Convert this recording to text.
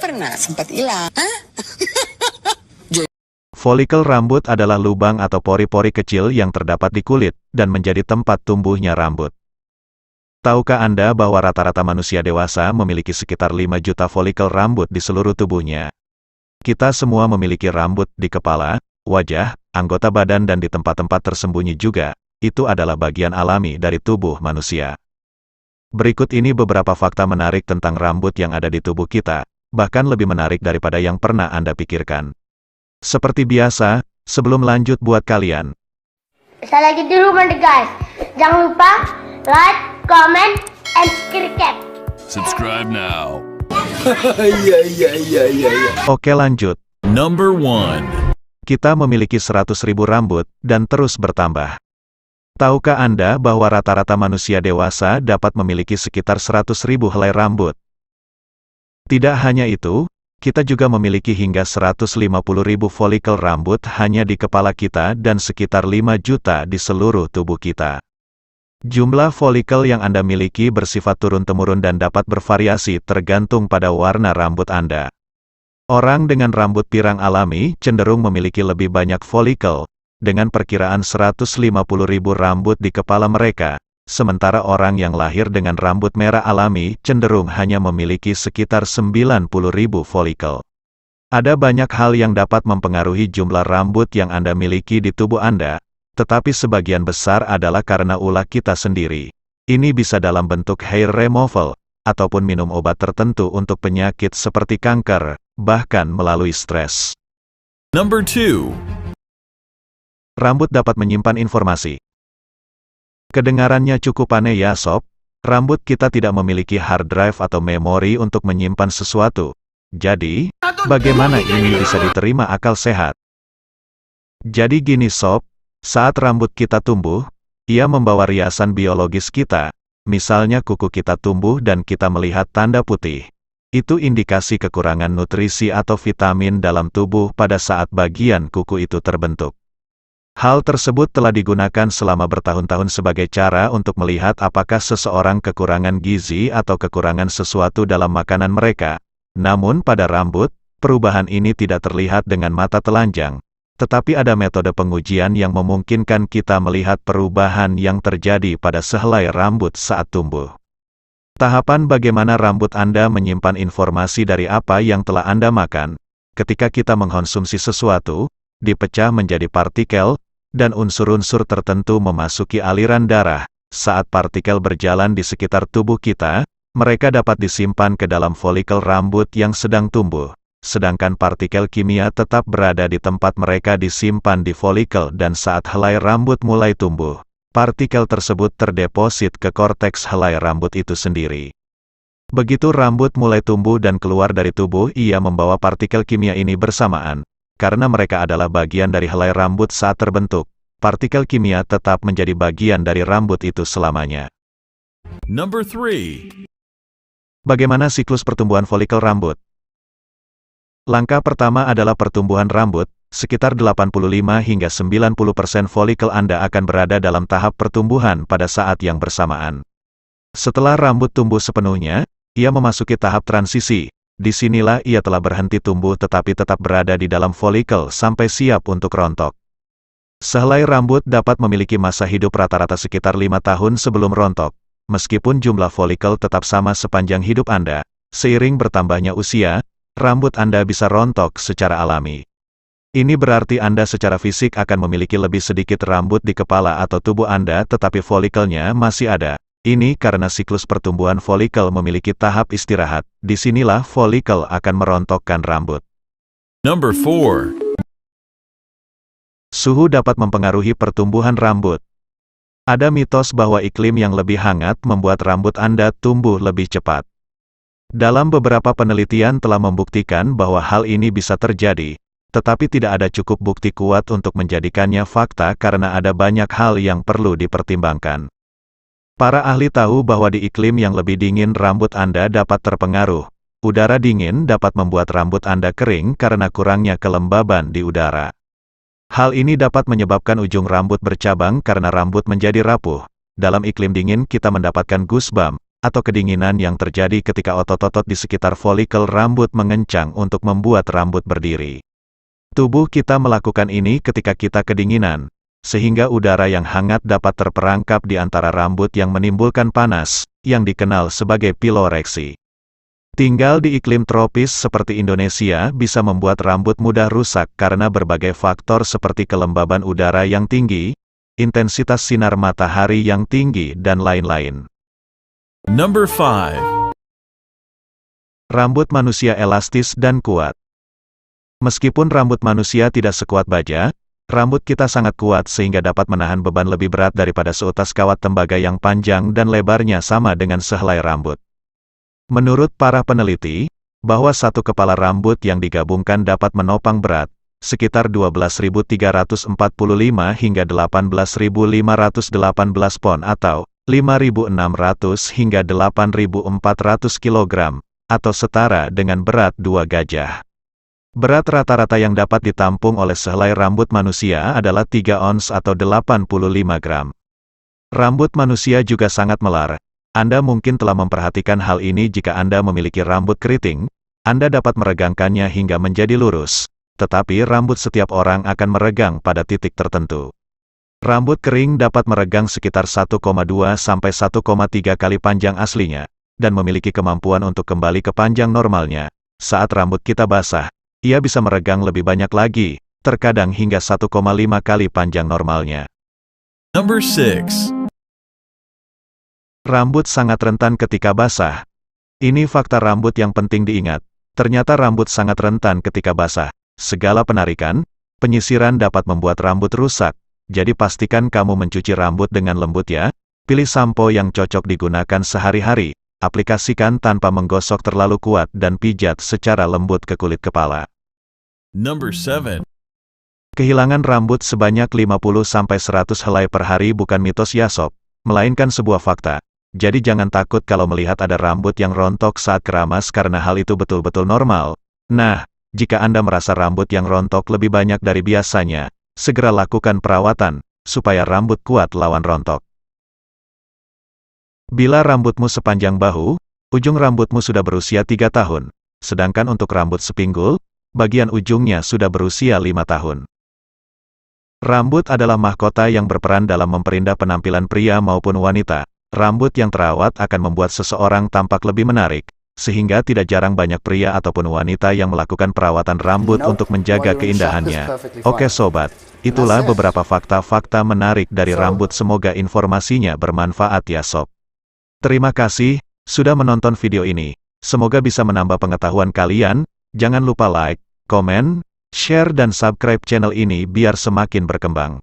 pernah sempat hilang. Hah? Folikel rambut adalah lubang atau pori-pori kecil yang terdapat di kulit, dan menjadi tempat tumbuhnya rambut. Tahukah Anda bahwa rata-rata manusia dewasa memiliki sekitar 5 juta folikel rambut di seluruh tubuhnya? Kita semua memiliki rambut di kepala, wajah, anggota badan dan di tempat-tempat tersembunyi juga. Itu adalah bagian alami dari tubuh manusia. Berikut ini beberapa fakta menarik tentang rambut yang ada di tubuh kita, bahkan lebih menarik daripada yang pernah Anda pikirkan. Seperti biasa, sebelum lanjut buat kalian. Saya lagi di rumah deh guys. Jangan lupa like, comment, and Subscribe now. Oke lanjut. Number 1. Kita memiliki 100.000 rambut, dan terus bertambah. Tahukah Anda bahwa rata-rata manusia dewasa dapat memiliki sekitar 100.000 helai rambut? Tidak hanya itu, kita juga memiliki hingga 150.000 folikel rambut hanya di kepala kita dan sekitar 5 juta di seluruh tubuh kita. Jumlah folikel yang Anda miliki bersifat turun-temurun dan dapat bervariasi tergantung pada warna rambut Anda. Orang dengan rambut pirang alami cenderung memiliki lebih banyak folikel, dengan perkiraan 150.000 rambut di kepala mereka, sementara orang yang lahir dengan rambut merah alami cenderung hanya memiliki sekitar 90.000 folikel. Ada banyak hal yang dapat mempengaruhi jumlah rambut yang Anda miliki di tubuh Anda, tetapi sebagian besar adalah karena ulah kita sendiri. Ini bisa dalam bentuk hair removal, ataupun minum obat tertentu untuk penyakit seperti kanker, bahkan melalui stres. Number 2. Rambut dapat menyimpan informasi. Kedengarannya cukup aneh ya sob, rambut kita tidak memiliki hard drive atau memori untuk menyimpan sesuatu. Jadi, bagaimana ini bisa diterima akal sehat? Jadi gini sob, saat rambut kita tumbuh, ia membawa riasan biologis kita, misalnya kuku kita tumbuh dan kita melihat tanda putih. Itu indikasi kekurangan nutrisi atau vitamin dalam tubuh pada saat bagian kuku itu terbentuk. Hal tersebut telah digunakan selama bertahun-tahun sebagai cara untuk melihat apakah seseorang kekurangan gizi atau kekurangan sesuatu dalam makanan mereka. Namun pada rambut, perubahan ini tidak terlihat dengan mata telanjang. Tetapi ada metode pengujian yang memungkinkan kita melihat perubahan yang terjadi pada sehelai rambut saat tumbuh. Tahapan bagaimana rambut Anda menyimpan informasi dari apa yang telah Anda makan. Ketika kita mengkonsumsi sesuatu, dipecah menjadi partikel, dan unsur-unsur tertentu memasuki aliran darah. Saat partikel berjalan di sekitar tubuh kita, mereka dapat disimpan ke dalam folikel rambut yang sedang tumbuh. Sedangkan partikel kimia tetap berada di tempat mereka disimpan di folikel dan saat helai rambut mulai tumbuh, partikel tersebut terdeposit ke korteks helai rambut itu sendiri. Begitu rambut mulai tumbuh dan keluar dari tubuh, ia membawa partikel kimia ini bersamaan. Karena mereka adalah bagian dari helai rambut saat terbentuk, partikel kimia tetap menjadi bagian dari rambut itu selamanya. Number 3. Bagaimana siklus pertumbuhan folikel rambut? Langkah pertama adalah pertumbuhan rambut. Sekitar 85 hingga 90% folikel Anda akan berada dalam tahap pertumbuhan pada saat yang bersamaan. Setelah rambut tumbuh sepenuhnya, ia memasuki tahap transisi. Disinilah ia telah berhenti tumbuh tetapi tetap berada di dalam folikel sampai siap untuk rontok. Sehelai rambut dapat memiliki masa hidup rata-rata sekitar 5 tahun sebelum rontok. Meskipun jumlah folikel tetap sama sepanjang hidup Anda, seiring bertambahnya usia, rambut Anda bisa rontok secara alami. Ini berarti Anda secara fisik akan memiliki lebih sedikit rambut di kepala atau tubuh Anda tetapi folikelnya masih ada. Ini karena siklus pertumbuhan folikel memiliki tahap istirahat. Disinilah folikel akan merontokkan rambut. Number 4. Suhu dapat mempengaruhi pertumbuhan rambut. Ada mitos bahwa iklim yang lebih hangat membuat rambut Anda tumbuh lebih cepat. Dalam beberapa penelitian telah membuktikan bahwa hal ini bisa terjadi, tetapi tidak ada cukup bukti kuat untuk menjadikannya fakta karena ada banyak hal yang perlu dipertimbangkan. Para ahli tahu bahwa di iklim yang lebih dingin rambut Anda dapat terpengaruh. Udara dingin dapat membuat rambut Anda kering karena kurangnya kelembaban di udara. Hal ini dapat menyebabkan ujung rambut bercabang karena rambut menjadi rapuh. Dalam iklim dingin kita mendapatkan goosebump, atau kedinginan yang terjadi ketika otot-otot di sekitar folikel rambut mengencang untuk membuat rambut berdiri. Tubuh kita melakukan ini ketika kita kedinginan, sehingga udara yang hangat dapat terperangkap di antara rambut yang menimbulkan panas, yang dikenal sebagai piloreksi. Tinggal di iklim tropis seperti Indonesia bisa membuat rambut mudah rusak karena berbagai faktor seperti kelembaban udara yang tinggi, intensitas sinar matahari yang tinggi, dan lain-lain. Number 5. Rambut manusia elastis dan kuat. Meskipun rambut manusia tidak sekuat baja, rambut kita sangat kuat sehingga dapat menahan beban lebih berat daripada seutas kawat tembaga yang panjang dan lebarnya sama dengan sehelai rambut. Menurut para peneliti, bahwa satu kepala rambut yang digabungkan dapat menopang berat, sekitar 12.345 hingga 18.518 pon atau 5.600 hingga 8.400 kg, atau setara dengan berat 2 gajah. Berat rata-rata yang dapat ditampung oleh sehelai rambut manusia adalah 3 ons atau 85 gram. Rambut manusia juga sangat melar. Anda mungkin telah memperhatikan hal ini jika Anda memiliki rambut keriting, Anda dapat meregangkannya hingga menjadi lurus, tetapi rambut setiap orang akan meregang pada titik tertentu. Rambut kering dapat meregang sekitar 1,2 sampai 1,3 kali panjang aslinya, dan memiliki kemampuan untuk kembali ke panjang normalnya. Saat rambut kita basah, ia bisa meregang lebih banyak lagi, terkadang hingga 1,5 kali panjang normalnya. Number 6. Rambut sangat rentan ketika basah. Ini fakta rambut yang penting diingat. Ternyata rambut sangat rentan ketika basah. Segala penarikan, penyisiran dapat membuat rambut rusak. Jadi pastikan kamu mencuci rambut dengan lembut ya. Pilih sampo yang cocok digunakan sehari-hari. Aplikasikan tanpa menggosok terlalu kuat dan pijat secara lembut ke kulit kepala. Number 7. Kehilangan rambut sebanyak 50-100 helai per hari bukan mitos ya sob, melainkan sebuah fakta. Jadi jangan takut kalau melihat ada rambut yang rontok saat keramas karena hal itu betul-betul normal. Nah, jika Anda merasa rambut yang rontok lebih banyak dari biasanya, segera lakukan perawatan, supaya rambut kuat lawan rontok. Bila rambutmu sepanjang bahu, ujung rambutmu sudah berusia 3 tahun. Sedangkan untuk rambut sepinggul, bagian ujungnya sudah berusia 5 tahun. Rambut adalah mahkota yang berperan dalam memperindah penampilan pria maupun wanita. Rambut yang terawat akan membuat seseorang tampak lebih menarik, sehingga tidak jarang banyak pria ataupun wanita yang melakukan perawatan rambut untuk menjaga keindahannya. Oke sobat, itulah beberapa fakta-fakta menarik dari rambut, semoga informasinya bermanfaat ya sob. Terima kasih sudah menonton video ini, semoga bisa menambah pengetahuan kalian. Jangan lupa like, komen, share dan subscribe channel ini biar semakin berkembang.